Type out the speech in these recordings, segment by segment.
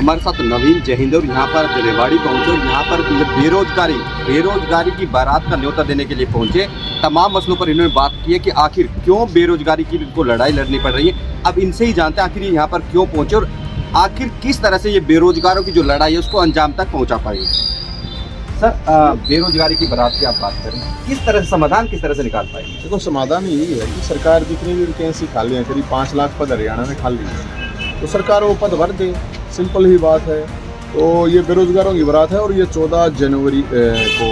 हमारे साथ नवीन जहिंद और यहाँ पर रेवाड़ी पहुँचे और यहाँ पर बेरोजगारी की बारात का न्योता देने के लिए पहुँचे। तमाम मसलों पर इन्होंने बात की है कि आखिर क्यों बेरोजगारी की इनको लड़ाई लड़नी पड़ रही है। अब इनसे ही जानते हैं आखिर ये यहाँ पर क्यों पहुँचे और आखिर किस तरह से ये बेरोजगारों की जो लड़ाई है उसको अंजाम तक पहुँचा पाएंगे। सर, बेरोजगारी की बारात की आप बात करें, किस तरह से समाधान किस तरह से निकाल पाएंगे? देखो, समाधान यही है कि सरकार जितनी भी वैकेंसी खाली है, करीब 5 लाख पद हरियाणा में खाली है, तो सरकार वो पद भर दे। सिंपल ही बात है। तो ये बेरोजगारों की बारात है और ये 14 जनवरी को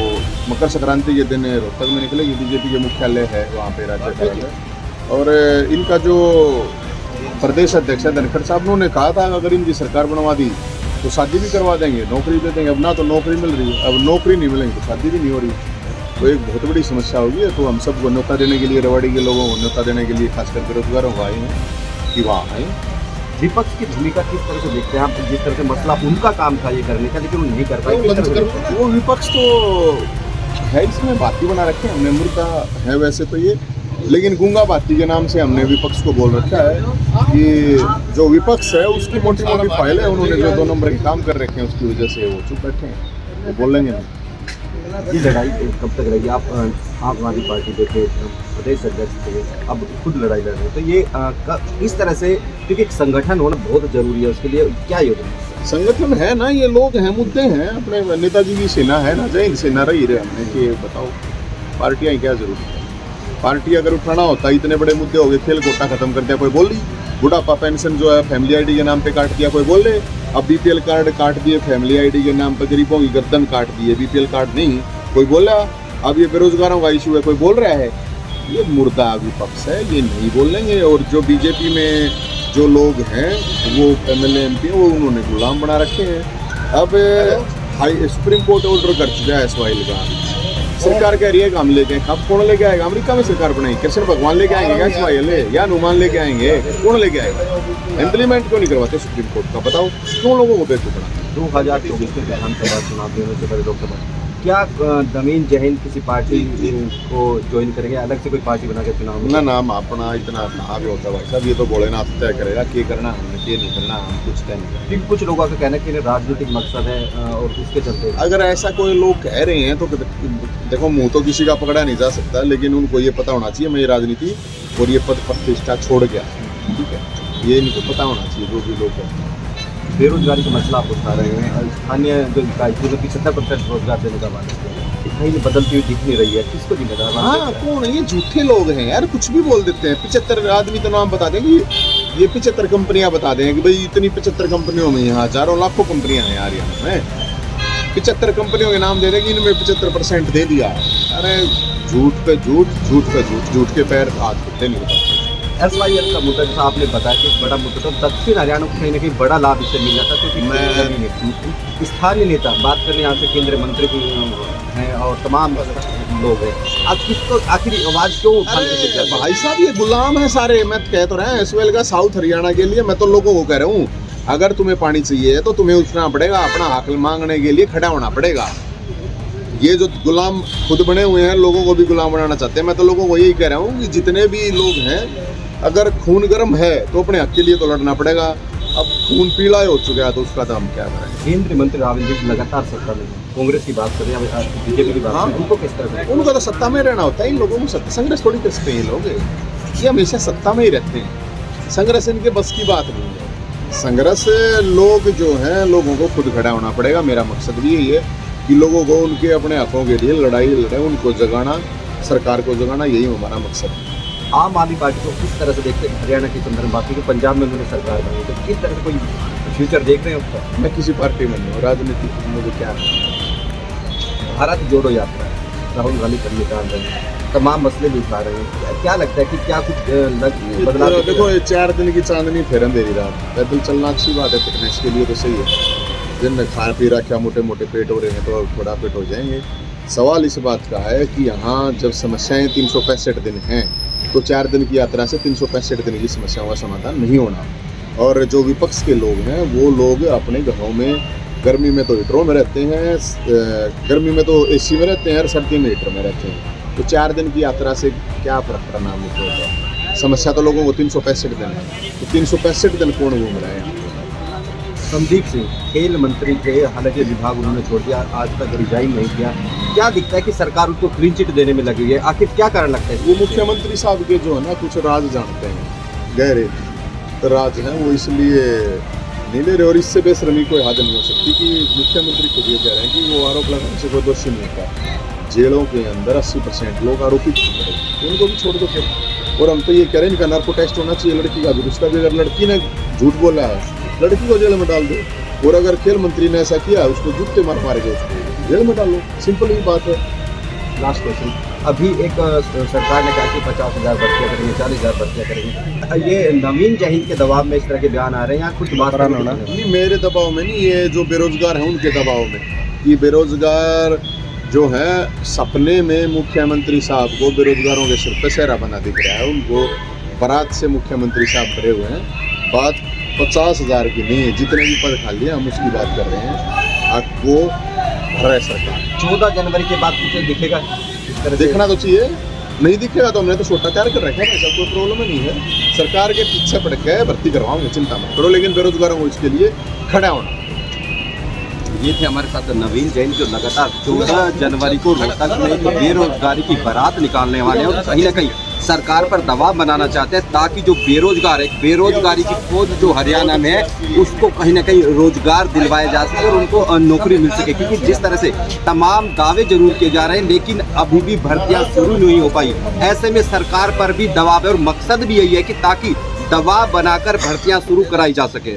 मकर संक्रांति के दिन रोहतक में निकलेगी। बीजेपी के मुख्यालय है वहाँ पे, राज्य का। और इनका जो प्रदेश अध्यक्ष है धनखड़ साहब, उन्होंने कहा था अगर इनकी सरकार बनवा दी तो शादी भी करवा देंगे, नौकरी दे देंगे। अब ना तो नौकरी मिल रही है, अब नौकरी नहीं मिलेंगी तो शादी भी नहीं हो रही, तो एक बहुत बड़ी समस्या होगी। तो हम सबको न्योता देने के लिए, रेवाड़ी के लोगों को न्योता देने के लिए, खासकर बेरोजगारों को आए हैं कि वहाँ आए। विपक्ष की भूमिका किस तरह से देखते हैं आप? जिस तरह से मसला उनका काम था ये करने का, लेकिन वो नहीं कर पाए। वो विपक्ष तो है, इसमें बाती बना रखे हैं हमने, मुर्दा है वैसे तो ये, लेकिन गूंगा बाती के नाम से हमने विपक्ष को बोल रखा है कि जो विपक्ष है उसकी मोटी मोटी फाइल है, उन्होंने जो 2 नंबर के काम कर रखे हैं उसकी वजह से वो चुप बैठे हैं, वो बोलेंगे नहीं। ये लड़ाई कब तक रहेगी? आप आम आदमी पार्टी देखे प्रदेश अध्यक्ष थे, अब खुद लड़ाई लड़ रहे हैं, तो ये इस तरह से, क्योंकि एक संगठन होना बहुत जरूरी है, उसके लिए क्या योजना है? संगठन है ना, ये लोग हैं, मुद्दे हैं, अपने नेताजी की सेना है ना, जय हिंद सेना रही रहे हमने कि बताओ पार्टियाँ क्या जरूरी है। पार्टी अगर उठाना होता, इतने बड़े मुद्दे हो गए, खेल कोटा खत्म कर दिया, कोई बोल रही, बुढ़ापा पेंशन जो है फैमिली आईडी के नाम पे काट दिया, कोई बोल रहे, अब बीपीएल कार्ड काट दिए फैमिली आईडी के नाम पर, गरीबों की गर्दन काट दिए, बीपीएल कार्ड नहीं, कोई बोला। अब ये बेरोजगारों का इशू है, कोई बोल रहा है, ये मुर्दा विपक्ष है, ये नहीं बोलेंगे। और जो बीजेपी में जो लोग हैं वो एमएलए एमपी वो उन्होंने गुलाम बना रखे हैं। अब सुप्रीम कोर्ट ऑर्डर कर चुका है एसवाइल का, सरकार कह रही है कि हम लेके आए। अब कौन लेके आएगा? अमेरिका में सरकार बनाई, कृष्ण भगवान लेके आएंगे क्या एसवाइल या हनुमान लेके आएंगे? कौन लेके आएगा? इम्प्लीमेंट क्यों नहीं करवाते सुप्रीम कोर्ट का? बताओ क्यों लोगों को बेवकूफ बनाते? 2024 के विधानसभा चुनाव होने से पहले लोकसभा, क्या नवीन जहिंद किसी पार्टी को ज्वाइन करेंगे, अलग से कोई पार्टी बना के चुनाव में? ना नाम अपना इतना आगे होता है भाई साहब, ये तो भोलेनाथ तय करेगा क्या करना हमने, क्या नहीं करना, हम कुछ तय नहीं करेंगे। क्योंकि कुछ लोगों का कहना है कि राजनीतिक मकसद है और उसके चलते अगर ऐसा कोई लोग कह रहे हैं तो देखो, मुंह तो किसी का पकड़ा नहीं जा सकता, लेकिन उनको ये पता होना चाहिए मैं ये राजनीति और ये पद प्रतिष्ठा छोड़ गया, ठीक है, ये इनको पता होना चाहिए जो भी लोग कहते हैं। बेरोजगारी का मसला आप उठा रहे हैं, स्थानीय जो इकाई थी 75% रोजगार देने का बात है, कहीं बदलती हुई दिख नहीं रही है, किसको जिम्मेदार? हाँ, कौन है ये? झूठे लोग हैं यार, कुछ भी बोल देते हैं। 75 आदमी तो नाम बता देंगे, ये 75 कंपनियां बता देंगे कि भाई इतनी 75 कंपनियों में यहाँ हजारों लाखों कंपनियां हैं यार यहाँ में, 75 कंपनियों के नाम दे देंगे, इनमें 75% दे दिया। अरे झूठ पे झूठ, झूठ पे झूठ, झूठ के पैर हाथ खुलते नहीं होता। एसवाईएल का मुद्दा जैसा आपने बताया कि एक बड़ा मुद्दा था, दक्षिण हरियाणा को कहीं ना कहीं बड़ा लाभ इससे मिला था, क्योंकि मैं स्थानीय नेता बात करने यहाँ से केंद्रीय मंत्री भी हैं और तमाम लोग हैं, अब किसको आखिर आवाज़ क्यों उठाने? भाई साहब ये गुलाम है सारे, मैं कह तो रहा हूँ एसवाईएल का साउथ हरियाणा के लिए। मैं तो लोगों को कह रहा हूँ अगर तुम्हें पानी चाहिए तो तुम्हें उठना पड़ेगा, अपना हक मांगने के लिए खड़ा होना पड़ेगा। ये जो गुलाम खुद बने हुए हैं, लोगों को भी गुलाम बनाना चाहते हैं। मैं तो लोगों को यही कह रहा हूँ कि जितने भी लोग हैं, अगर खून गर्म है तो अपने हक के लिए तो लड़ना पड़ेगा। अब खून पीला हो चुका है तो उसका तो हम क्या करें? केंद्रीय मंत्री राहुल जी लगातार सत्ता में, कांग्रेस की बात करें, बीजेपी की बात करें, उनको किस तरह से? उनको तो सत्ता में रहना होता है, इन लोगों को सत्ता संघर्ष थोड़ी कर सकते हैं। ये लोग ये हमेशा सत्ता में ही रहते हैं, संघर्ष इनके बस की बात नहीं है। संघर्ष लोग जो हैं, लोगों को खुद खड़ा होना पड़ेगा। मेरा मकसद भी यही है कि लोगों को उनके अपने हकों के लिए लड़ाई लड़े, उनको जगाना, सरकार को जगाना, यही हमारा मकसद है। आम आदमी पार्टी को किस तरह से देखते हैं? हरियाणा के संदर्भ में बात की, पंजाब में उन्होंने सरकार बनाई, तो किस तरह से कोई फ्यूचर देख रहे हैं उसका? मैं किसी पार्टी में नहीं हूँ, राजनीति मुझे क्या है। भारत जोड़ो यात्रा है, राहुल गांधी कर निकाल रहे हैं, तमाम मसले भी उठा रहे हैं, क्या लगता है कि क्या कुछ बदलाव? देखो, ये 4 दिन की चांदनी फिर अंधेरी रात, पैदल चलना अच्छी बात है, फिटनेस के लिए तो सही है। दिन में खा पी रखा, मोटे मोटे पेट हो रहे हैं तो थोड़ा पेट हो जाएंगे। सवाल इस बात का है कि यहाँ जब समस्याएं 365 दिन हैं तो 4 दिन की यात्रा से 365 दिन की समस्याओं का समाधान नहीं होना। और जो विपक्ष के लोग हैं वो लोग अपने घरों में, गर्मी में तो हीटरों में रहते हैं, गर्मी में तो एसी में रहते हैं और सर्दी में हीटर में रहते हैं, तो 4 दिन की यात्रा से क्या फर्क पड़ना होगा? समस्या तो लोगों को 365 दिन है, तो 365 दिन कौन घूम रहा है? संदीप सिंह खेल मंत्री थे, हालांकि विभाग उन्होंने छोड़ दिया, आज तक रिजाइन नहीं किया। क्या दिखता है कि सरकार उनको क्लीन चिट देने में लगी है, आखिर क्या कारण लगता है? वो मुख्यमंत्री साहब के जो है ना कुछ राज जानते हैं, गहरे राज हैं, वो इसलिए नहीं ले रहे। और इससे बेशर्मी कोई हद नहीं हो सकती कि मुख्यमंत्री खुद ये कह रहे हैं कि वो आरोप लगाने से कोई दोषी नहीं होता। जेलों के अंदर 80% लोग आरोपित पड़े, उनको भी छोड़ दो फिर। और हम तो ये कह रहे हैं इनका नार्को टेस्ट होना चाहिए लड़की का भी, उसका भी। अगर लड़की ने झूठ बोला है, लड़की को जेल में डाल दो। और अगर खेल मंत्री ने ऐसा किया, उसको जूते मार मार के उसको जेल में डालो, सिंपल ही बात है। लास्ट क्वेश्चन, अभी एक सरकार ने कहा कि 50,000 भर्तियाँ करेंगे, 40,000 भर्तियाँ करेंगे। ये नवीन जहीन के दबाव में इस तरह के बयान आ रहे हैं या कुछ बात नहीं, मेरे दबाव में नहीं, ये जो बेरोजगार हैं उनके दबाव में। ये बेरोजगार जो है सपने में मुख्यमंत्री साहब को बेरोजगारों के सिर पे सेहरा बना दिख रहा है। उनको बारात से मुख्यमंत्री साहब भरे हुए हैं। बात 50,000 की नहीं है, जितने भी पद खाली हैं हम उसकी बात कर रहे हैं। आपको भर है सरकार। 14 जनवरी के बाद कुछ दिखेगा इस तरह से? देखना तो चाहिए, नहीं दिखेगा तो हमने तो छोटा तैयार कर रखा है, ऐसा कोई प्रॉब्लम नहीं है। सरकार के पीछे पड़ के भर्ती करवाओगे, चिंता मत करो, लेकिन बेरोजगारों को इसके लिए खड़ा होना। ये थे हमारे साथ नवीन जैन, जो लगातार 14 जनवरी को रोहतक में बेरोजगारी की बारात निकालने वाले हैं और कहीं ना कहीं सरकार पर दबाव बनाना चाहते हैं ताकि जो बेरोजगार है, बेरोजगारी की फौज जो हरियाणा में है, उसको कहीं ना कहीं रोजगार दिलवाया जा सके और उनको नौकरी मिल सके। क्योंकि जिस तरह से तमाम दावे जरूर किए जा रहे हैं लेकिन अभी भी भर्तियां शुरू नहीं हो पाई, ऐसे में सरकार पर भी दबाव है और मकसद भी यही है कि ताकि दबाव बनाकर भर्तियां शुरू कराई जा सके।